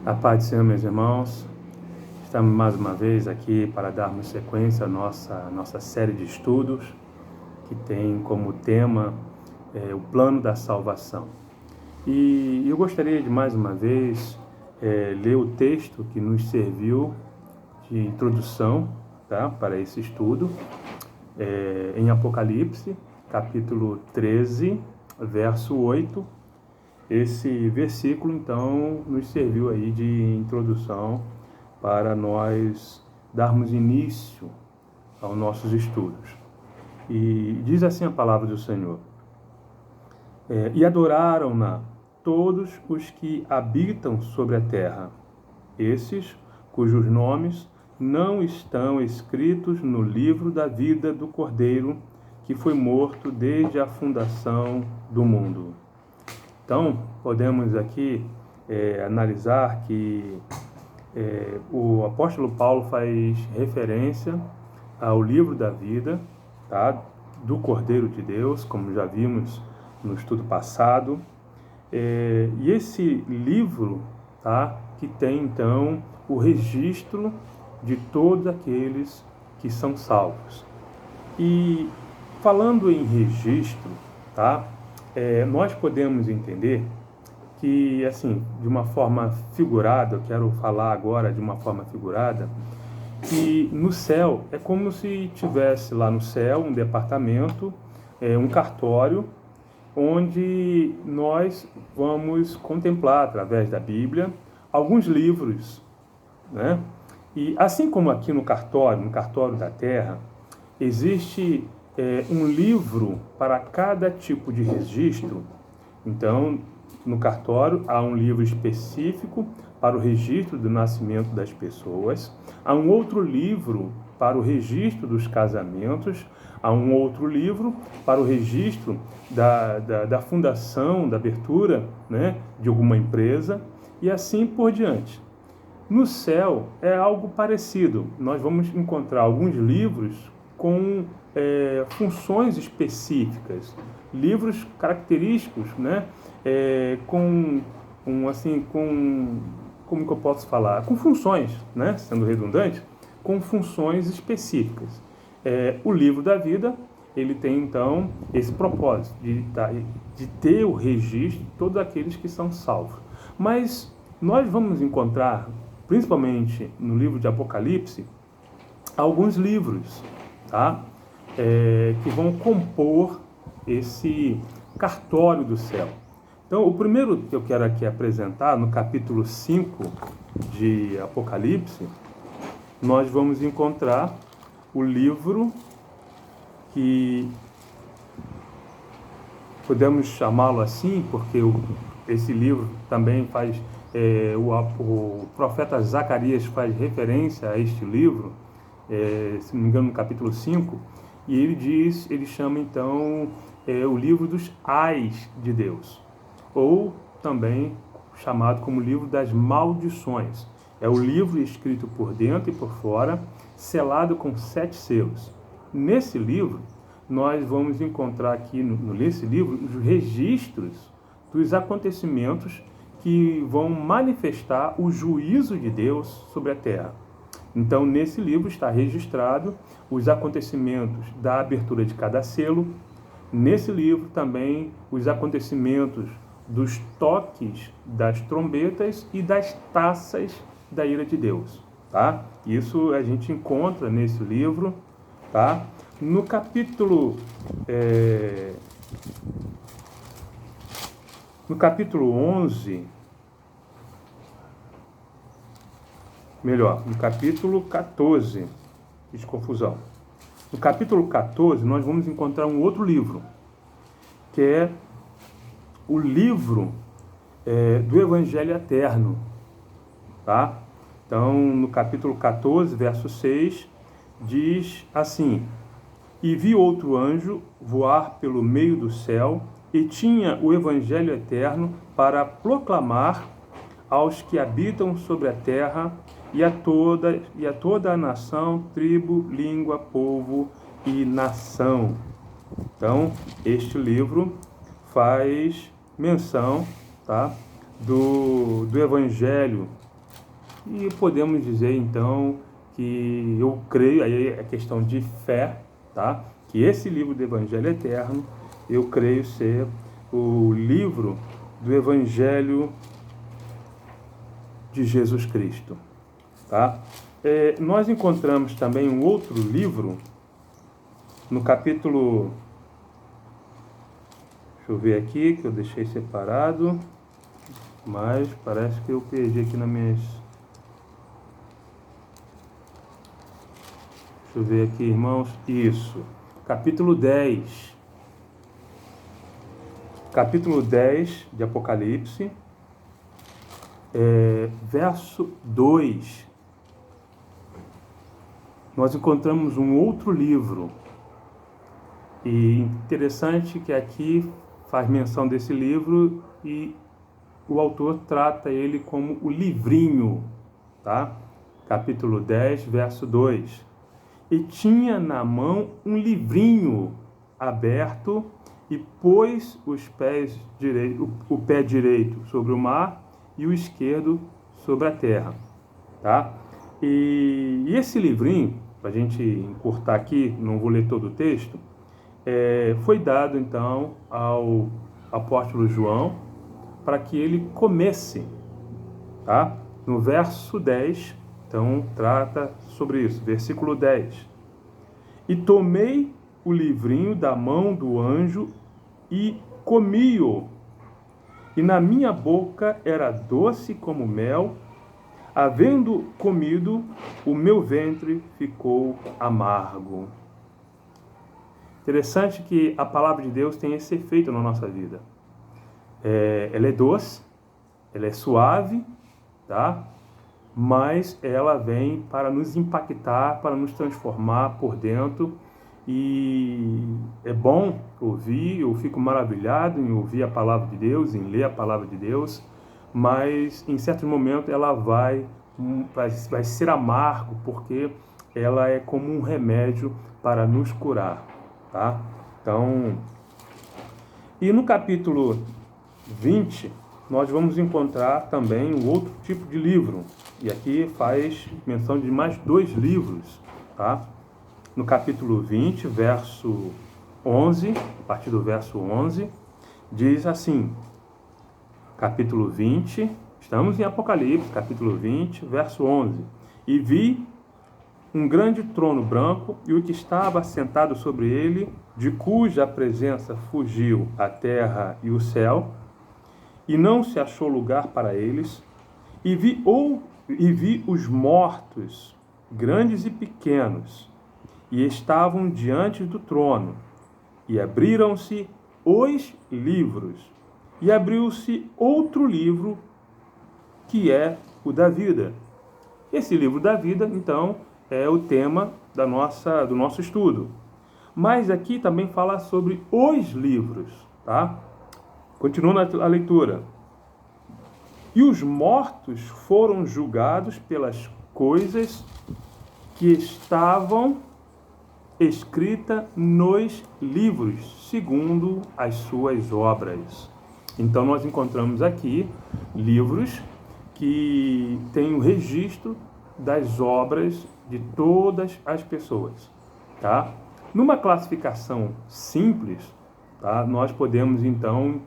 A paz do Senhor, meus irmãos. Estamos mais uma vez aqui para darmos sequência à nossa série de estudos que tem como tema o plano da salvação. E eu gostaria de mais uma vez ler o texto que nos serviu de introdução, tá, para esse estudo, em Apocalipse, capítulo 13, verso 8. Esse versículo, então, nos serviu aí de introdução para nós darmos início aos nossos estudos. E diz assim a palavra do Senhor: e adoraram-na todos os que habitam sobre a terra, esses cujos nomes não estão escritos no livro da vida do Cordeiro, que foi morto desde a fundação do mundo. Então, podemos aqui analisar que o apóstolo Paulo faz referência ao livro da vida, tá, do Cordeiro de Deus, como já vimos no estudo passado. E esse livro, tá, que tem, então, o registro de todos aqueles que são salvos. E falando em registro, tá, nós podemos entender que, assim, de uma forma figurada, eu quero falar agora de uma forma figurada, que no céu é como se tivesse lá no céu um departamento, um cartório, onde nós vamos contemplar, através da Bíblia, alguns livros, né? E assim como aqui no cartório da terra, existe um livro para cada tipo de registro. Então, no cartório há um livro específico para o registro do nascimento das pessoas, há um outro livro para o registro dos casamentos, há um outro livro para o registro da fundação, da abertura, né, de alguma empresa, e assim por diante. No céu é algo parecido. Nós vamos encontrar alguns livros com funções específicas, livros característicos, né? Como que eu posso falar? Com funções, né? Sendo redundante, com funções específicas. O livro da vida, ele tem então esse propósito de ter o registro de todos aqueles que são salvos. Mas nós vamos encontrar, principalmente no livro de Apocalipse, alguns livros, tá? Que vão compor esse cartório do céu. Então, o primeiro que eu quero aqui apresentar, no capítulo 5 de Apocalipse, nós vamos encontrar o livro que podemos chamá-lo assim, porque esse livro também faz, o profeta Zacarias faz referência a este livro, se não me engano, no capítulo 5, e ele chama então o livro dos ais de Deus, ou também chamado como livro das maldições. É o livro escrito por dentro e por fora, selado com 7 selos. Nesse livro, nós vamos encontrar aqui, nesse livro, os registros dos acontecimentos que vão manifestar o juízo de Deus sobre a terra. Então, nesse livro está registrado os acontecimentos da abertura de cada selo. Nesse livro também os acontecimentos dos toques das trombetas e das taças da ira de Deus, tá? Isso a gente encontra nesse livro, tá? No capítulo 11, no capítulo 14, fiz confusão. No capítulo 14, nós vamos encontrar um outro livro, que é o livro do Evangelho Eterno, tá? Então, no capítulo 14, verso 6, diz assim: e vi outro anjo voar pelo meio do céu, e tinha o Evangelho Eterno para proclamar aos que habitam sobre a terra, e a toda a nação, tribo, língua, povo e nação. Então, este livro faz menção, tá, do Evangelho E podemos dizer, então, que eu creio, aí é questão de fé, tá? Que esse livro do Evangelho Eterno, eu creio ser o livro do Evangelho de Jesus Cristo, tá? Nós encontramos também um outro livro, no capítulo... Deixa eu ver aqui, que eu deixei separado, mas parece que eu perdi aqui nas minhas... Deixa eu ver aqui, irmãos. Isso. Capítulo 10. Capítulo 10 de Apocalipse, verso 2. Nós encontramos um outro livro. E interessante que aqui faz menção desse livro e o autor trata ele como o livrinho, tá? Capítulo 10, verso 2. E tinha na mão um livrinho aberto e pôs os pés o pé direito sobre o mar e o esquerdo sobre a terra, tá? E esse livrinho, para a gente encurtar aqui, não vou ler todo o texto, foi dado então ao apóstolo João para que ele comesse, tá? No verso 10, então trata sobre isso, versículo 10. E tomei o livrinho da mão do anjo e comi-o, e na minha boca era doce como mel. Havendo comido, o meu ventre ficou amargo. Interessante que a palavra de Deus tem esse efeito na nossa vida. Ela é doce, ela é suave, tá? Mas ela vem para nos impactar, para nos transformar por dentro. E é bom ouvir, eu fico maravilhado em ouvir a palavra de Deus, em ler a palavra de Deus, mas em certo momento ela vai ser amargo, porque ela é como um remédio para nos curar, tá? Então, e no capítulo 20, nós vamos encontrar também um outro tipo de livro, e aqui faz menção de mais 2 livros, tá? No capítulo 20, verso 11, a partir do verso 11, diz assim, capítulo 20, estamos em Apocalipse, capítulo 20, verso 11. E vi um grande trono branco, e o que estava sentado sobre ele, de cuja presença fugiu a terra e o céu, e não se achou lugar para eles. E vi os mortos, grandes e pequenos, e estavam diante do trono, e abriram-se os livros. E abriu-se outro livro, que é o da vida. Esse livro da vida, então, é o tema do nosso estudo. Mas aqui também fala sobre os livros, tá? Continuando a leitura. E os mortos foram julgados pelas coisas que estavam escritas nos livros, segundo as suas obras. Então nós encontramos aqui livros que têm o registro das obras de todas as pessoas, tá? Numa classificação simples, tá? Nós podemos então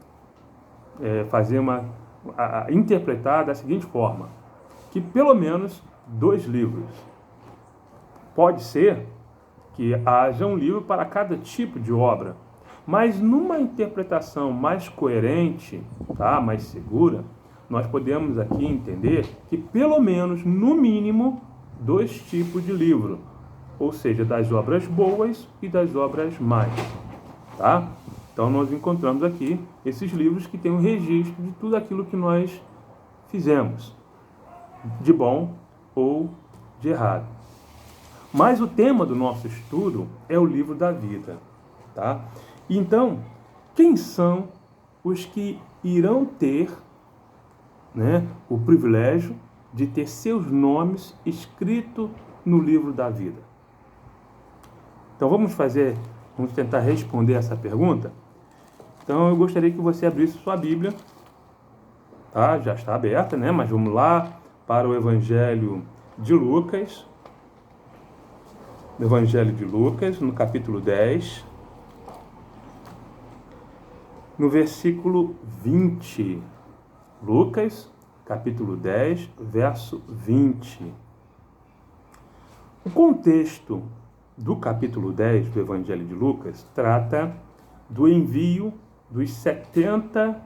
interpretar da seguinte forma, que pelo menos 2 livros. Pode ser que haja um livro para cada tipo de obra, mas numa interpretação mais coerente, tá? Mais segura, nós podemos aqui entender que pelo menos, no mínimo, 2 tipos de livro, ou seja, das obras boas e das obras más, tá? Então nós encontramos aqui esses livros que têm um registro de tudo aquilo que nós fizemos, de bom ou de errado. Mas o tema do nosso estudo é o livro da vida, tá? Então, quem são os que irão ter, né, o privilégio de ter seus nomes escritos no livro da vida? Então vamos tentar responder essa pergunta. Então eu gostaria que você abrisse sua Bíblia, tá? Já está aberta, né? Mas vamos lá, para o Evangelho de Lucas. Evangelho de Lucas, no capítulo 10, no versículo 20. Lucas, capítulo 10, verso 20. O contexto do capítulo 10 do Evangelho de Lucas trata do envio dos 70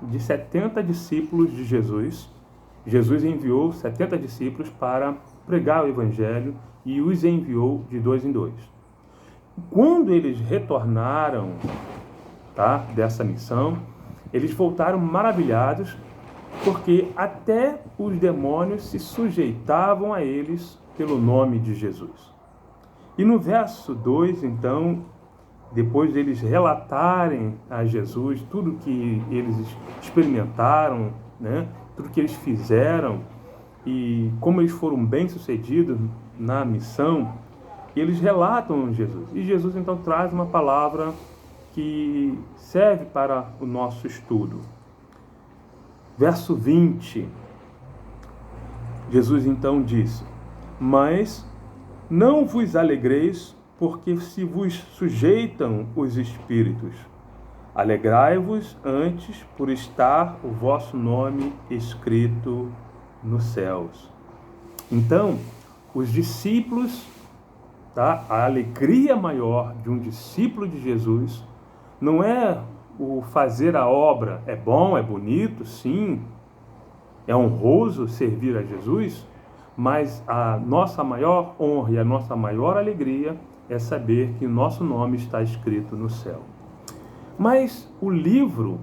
discípulos de Jesus. Jesus enviou 70 discípulos para pregar o Evangelho e os enviou de 2 em 2. Quando eles retornaram, dessa missão, eles voltaram maravilhados, porque até os demônios se sujeitavam a eles pelo nome de Jesus. E no verso 2, então, depois deles relatarem a Jesus tudo que eles experimentaram, tudo que eles fizeram e como eles foram bem-sucedidos na missão, eles relatam Jesus. E Jesus então traz uma palavra que serve para o nosso estudo. Verso 20, Jesus então disse: mas não vos alegreis, porque se vos sujeitam os espíritos. Alegrai-vos antes por estar o vosso nome escrito nos céus. Então, os discípulos, a alegria maior de um discípulo de Jesus não é o fazer a obra. É bom, é bonito, sim, é honroso servir a Jesus, mas a nossa maior honra e a nossa maior alegria é saber que o nosso nome está escrito no céu. Mas o livro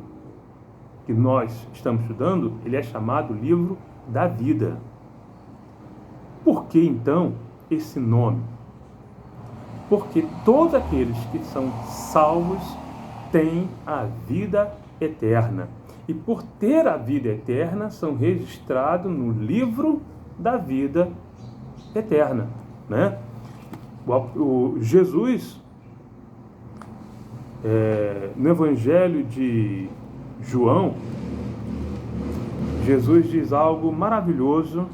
que nós estamos estudando, ele é chamado livro da vida. Por que então esse nome? Porque todos aqueles que são salvos têm a vida eterna. E por ter a vida eterna, são registrados no livro da vida eterna, O Jesus, no Evangelho de João, Jesus diz algo maravilhoso,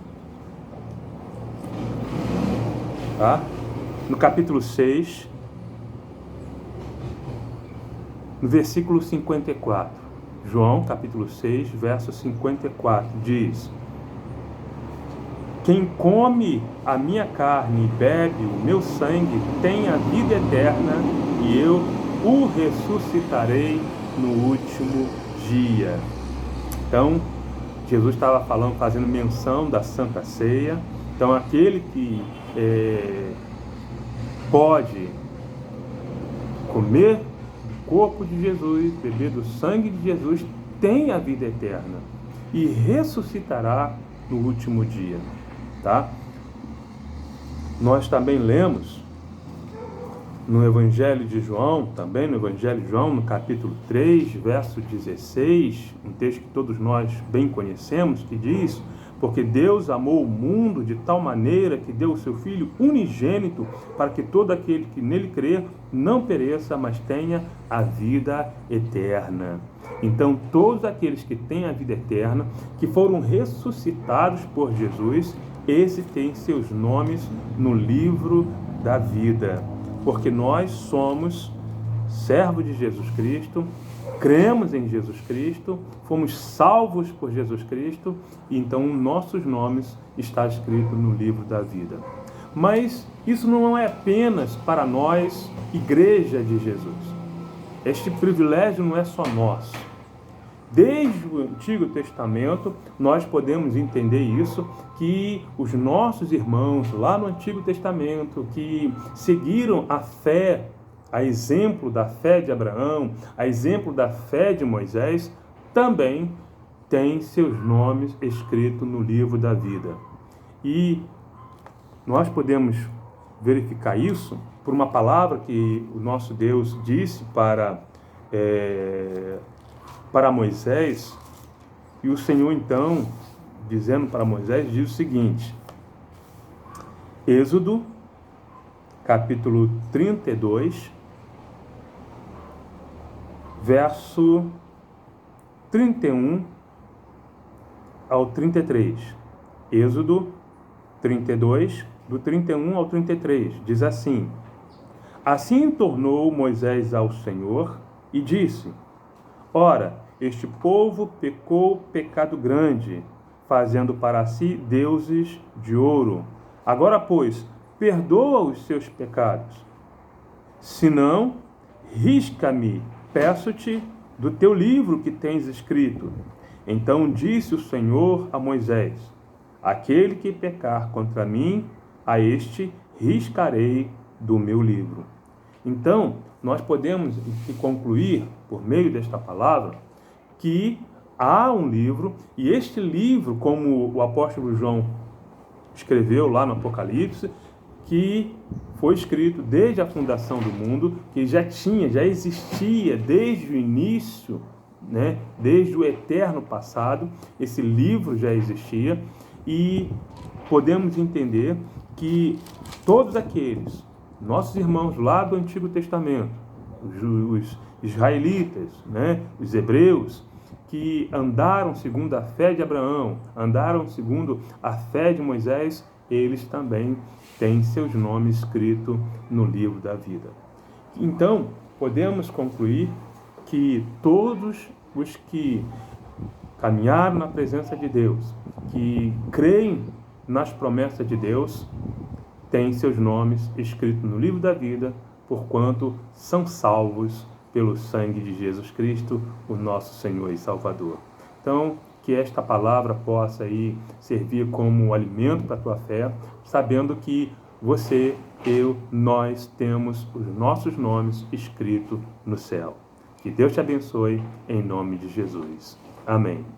no capítulo 6, no versículo 54. João, capítulo 6, verso 54, diz: quem come a minha carne e bebe o meu sangue tem a vida eterna, e eu o ressuscitarei no último dia. Então, Jesus estava fazendo menção da Santa Ceia. Então, aquele que pode comer do corpo de Jesus, beber do sangue de Jesus, tem a vida eterna e ressuscitará no último dia. Nós também lemos no Evangelho de João, no capítulo 3, verso 16, um texto que todos nós bem conhecemos, que diz: porque Deus amou o mundo de tal maneira que deu o seu Filho unigênito, para que todo aquele que nele crê não pereça, mas tenha a vida eterna. Então, todos aqueles que têm a vida eterna, que foram ressuscitados por Jesus, esses têm seus nomes no livro da vida. Porque nós somos servos de Jesus Cristo, cremos em Jesus Cristo, fomos salvos por Jesus Cristo, e então nossos nomes estão escritos no livro da vida. Mas isso não é apenas para nós, Igreja de Jesus. Este privilégio não é só nosso. Desde o Antigo Testamento, nós podemos entender isso, que os nossos irmãos lá no Antigo Testamento, que seguiram a fé, a exemplo da fé de Abraão, a exemplo da fé de Moisés, também têm seus nomes escritos no livro da vida. E nós podemos verificar isso por uma palavra que o nosso Deus disse para Moisés, e o Senhor então, dizendo para Moisés, diz o seguinte: Êxodo, capítulo 32, verso 31 ao 33. Êxodo 32, do 31 ao 33, diz assim: Assim tornou Moisés ao Senhor e disse: Ora, este povo pecou pecado grande, fazendo para si deuses de ouro. Agora, pois, perdoa os seus pecados. Se não, risca-me, peço-te, do teu livro que tens escrito. Então disse o Senhor a Moisés: Aquele que pecar contra mim, a este riscarei do meu livro. Então, nós podemos concluir, por meio desta palavra, que há um livro, e este livro, como o apóstolo João escreveu lá no Apocalipse, que foi escrito desde a fundação do mundo, que já existia desde o início, né? Desde o eterno passado, esse livro já existia, e podemos entender que todos aqueles, nossos irmãos lá do Antigo Testamento, os israelitas, né? Os hebreus, que andaram segundo a fé de Abraão, andaram segundo a fé de Moisés, eles também têm seus nomes escritos no livro da vida. Então, podemos concluir que todos os que caminharam na presença de Deus, que creem nas promessas de Deus, têm seus nomes escritos no livro da vida, porquanto são salvos pelo sangue de Jesus Cristo, o nosso Senhor e Salvador. Então, que esta palavra possa aí servir como alimento para a tua fé, sabendo que você, eu, nós temos os nossos nomes escritos no céu. Que Deus te abençoe, em nome de Jesus. Amém.